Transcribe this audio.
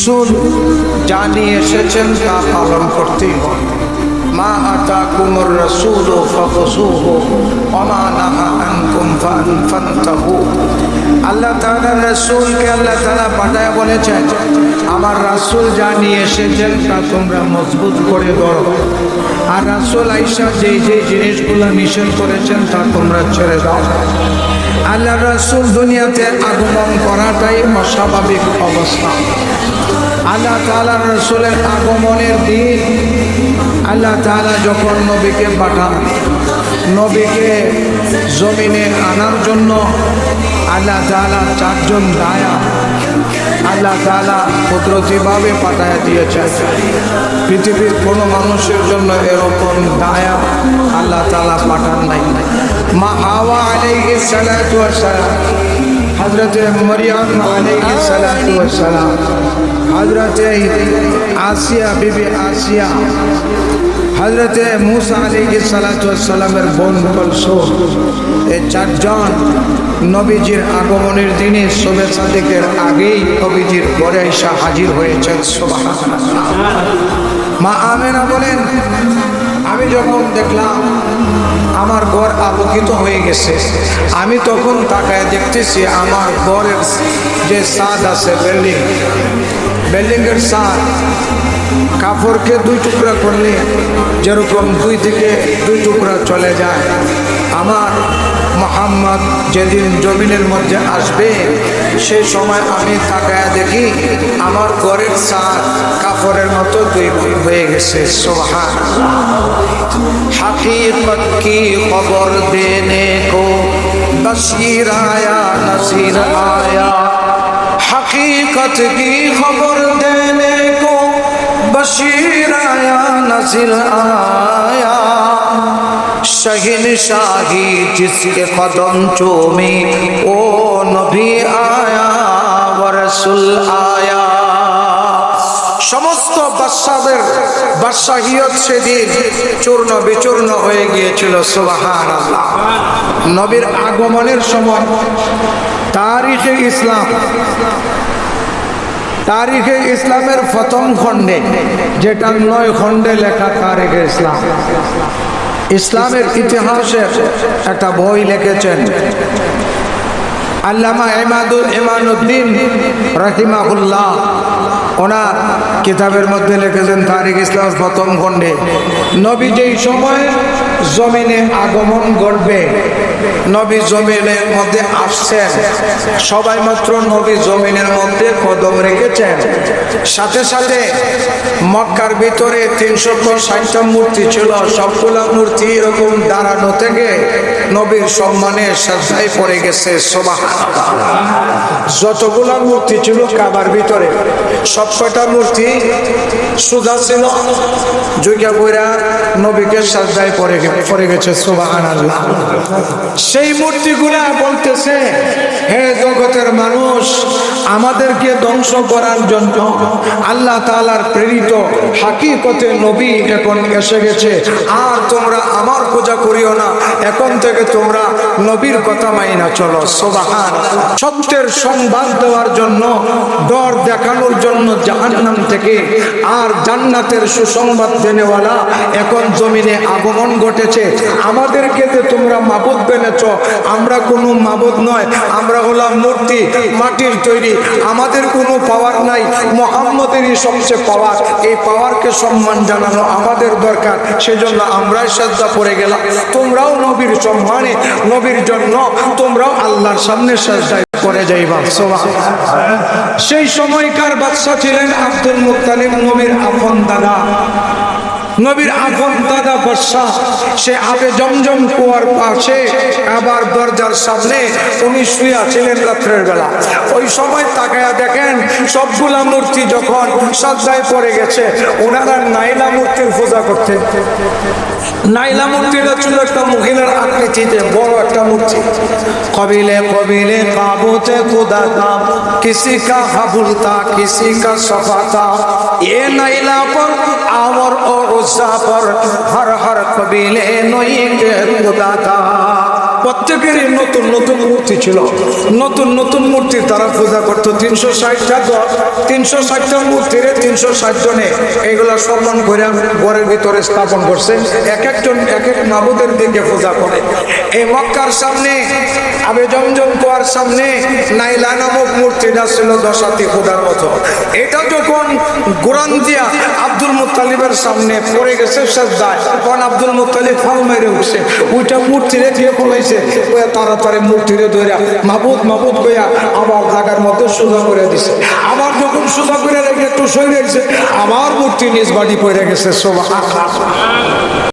রাসূল যা নিয়ে এসেছেন তা পালন করতেই হবে। মা আতাকুমুর রাসূলু ফাখুযুহু ওয়া মা নাহা আনকুম ফান্তাহু। আল্লাহ তাআলা রাসূলকে আল্লাহ তাআলা পাঠায় বলেছেন, আমার রাসূল যা নিয়ে এসেছেন তা তোমরা মজবুত করে ধরো, আর রাসূল আয়েশা যে যে জিনিসগুলো নিষেধ করেছেন তা তোমরা ছেড়ে দাও। আল্লাহ রাসূল দুনিয়াতে আগমন করাটাই অস্বাভাবিক অবস্থা। আল্লাহ তাআলা রাসূলের আগমনের দিন আল্লাহ তাআলা যখন নবীকে পাঠান, নবীকে জমিনে আনার জন্য আল্লাহ তাআলা চারজন দায়া আল্লাহ তাআলা কুদরতিভাবে পাঠায় দিয়েছেন। পৃথিবীর কোনো মানুষের জন্য এরকম দায়া আল্লাহ তাআলা পাঠান নাই। মা হাওয়া আলাইহিস সালাতু ওয়াস সালাম, হযরতে মরিয়ম আলাইহিস সালাতু ওয়াস সালাম, হযরতে আসিয়া বিবি আসিয়া, হযরতে মুসা আলাইহিস সালাতু ওয়াস সালামের বোন কুলসুম, এই চারজন নবীজির আগমনের দিনে শবে সাদিকের আগেই নবীজির ঘরে এসে হাজির হয়েছেন। সুবহানাল্লাহ। মা আমেনা বলেন, আমি যখন দেখলাম আমার ঘর আলোকিত হয়ে গেছে, আমি তখন তাকায় দেখতেছি আমার ঘরের যে ছাদ আছে, বিল্ডিংয়ের ছাদ, কাপড়কে দুই টুকরা করলে যেরকম দুই থেকে দুই টুকরা চলে যায়, আমার মুহাম্মদ যেদিন জমিনের মধ্যে আসবে সেই সময় আমি তাকায় দেখি আমার ঘরের ছাদ কাপড়ের মতো দুই ভাগ হয়ে গেছে। সুবহানাল্লাহ। हकीकत की खबर देने को बशीर आया नसीर आया, हकीकत की खबर देने को बशीर आया नसीर आया, शहनशाही जिसके कदम चूमे ओ नबी आया व रसूल आया। সমস্ত বাদশাদের বাদশাহিয়ত সেদিন চূর্ণ বিচূর্ণ হয়ে গিয়েছিল। সুবহানাল্লাহ। নবীর আগমনের সময় তারিখে ইসলামের প্রথম খণ্ডে, যেটা 9 খণ্ডে লেখা তারিখে ইসলাম, ইসলামের ইতিহাসের একটা বই লিখেছেন আল্লামা ইমানুদ্দিন রাহিমাহুল্লাহ। ওনার কিতাবের মধ্যে লিখেছেন তারিখ ইসলামের প্রথম খণ্ডে নবী যেই সময় জমিনে আগমন ঘটবে, নবী জমিনের মধ্যে আসছেন, সবাই মাত্র নবী জমিনের মধ্যে কদম রেখেছেন, সাথে সাথে মক্কার ভিতরে 360টা মূর্তি ছিল, সবগুলা মূর্তি এরকম দাঁড়ানো থেকে নবীর সম্মানে সাজদায় পড়ে গেছে। সুবহানাল্লাহ। যতগুলা মূর্তি ছিল কাবার ভিতরে সবকটা মূর্তি সুজা ছিল, জুইয়া বইরা নবীকে সাজদায় পড়ে গেছে। সুবহানাল্লাহ। সেই মূর্তিগুলা বলতেছে, হে জগতের মানুষ, আমাদেরকে ধ্বংস করার জন্য আল্লাহ তাআলার প্রেরিত হাকিকতে নবী এখন এসে গেছে, আর তোমরা আমার পূজা করিও না, এখন থেকে তোমরা নবীর কথা মাইনা চলো। সুবহানাল্লাহ। সত্যের সংবাদ দেওয়ার জন্য, ডর দেখানোর জন্য জাহান্নাম থেকে আর জান্নাতের সুসংবাদ দেনেওয়ালা এখন জমিনে আগমন ঘটেছে। আমাদেরকে যে তোমরা মাবুদ বেনেছ, আমরা কোনো মাবুদ নয়, আমরা হলাম মূর্তি, মাটির তৈরি, আমাদের কোনো পাওয়ার নাই, মুহাম্মদেরই সবচেয়ে পাওয়ার। এই পাওয়ারকে সম্মান জানানো আমাদের দরকার, সেজন্য আমরাই সাজদা পড়ে গেলাম। তোমরাও নবীর সম্মানে, নবীর জন্য তোমরাও আল্লাহর সামনে সাজদায় পড়ে যাইবা। সেই সময়কার বাদশা ছিলেন আব্দুল মুত্তালিব, নবীর আপন দাদা। নবীর আপন দাদা বাদশা, সে আবে জমজম কুয়ার পাশে কাবার দরজার সামনে উনি শুয়ে ছিলেন রাত্রের বেলা। ওই সময় তাকায়া দেখেন সবগুলা মূর্তি যখন সাজদায় পড়ে গেছে, ওনারা নাইলা মূর্তির পূজা করতেন। নাইলা মূর্তিটা ছিল একটা মহিলার আকৃতিতে বড় একটা মূর্তি। কবিলে কবিলে কাবুতে খুদা কা, কিসি কা হাবুলতা কিসি কা সফাতা, এ নাইলা পর আমর ও উজ্জা পর হর হর কবিলে নই কে খুদা কা। প্রত্যেকেরই নতুন নতুন মূর্তি ছিল, নতুন নতুন মূর্তি তারা পূজা করতো। 360টা মূর্তির 360 জনে এইগুলা সম্মান করে ঘরের ভিতরে স্থাপন করছে। এক একজন এক এক মাবুদের দিকে পূজা করে। এই মক্কার সামনে আবে জমজম কুয়ার সামনে নাইলা নামক মূর্তিটা ছিল দশাতি খোদার মতো। এটা যখন কোরআন দিয়া আব্দুল মুত্তালিবের সামনে পড়ে গেছে সাজদায়, তখন আব্দুল মুত্তালিব ফাল মেরে উঠছে, ওইটা মূর্তিরে দিয়ে ফলাইছে, তাড়াতাড়ি মূর্তিরে ধরে মাবুদ মাবুদ কইয়া আবার জায়গার মতো সোজা করে দিছে। আবার যখন সোজা করে রেখে একটু সরে গেছে, আবার মূর্তি নিজ বাড়ি পড়ে গেছে। সুবহানাল্লাহ।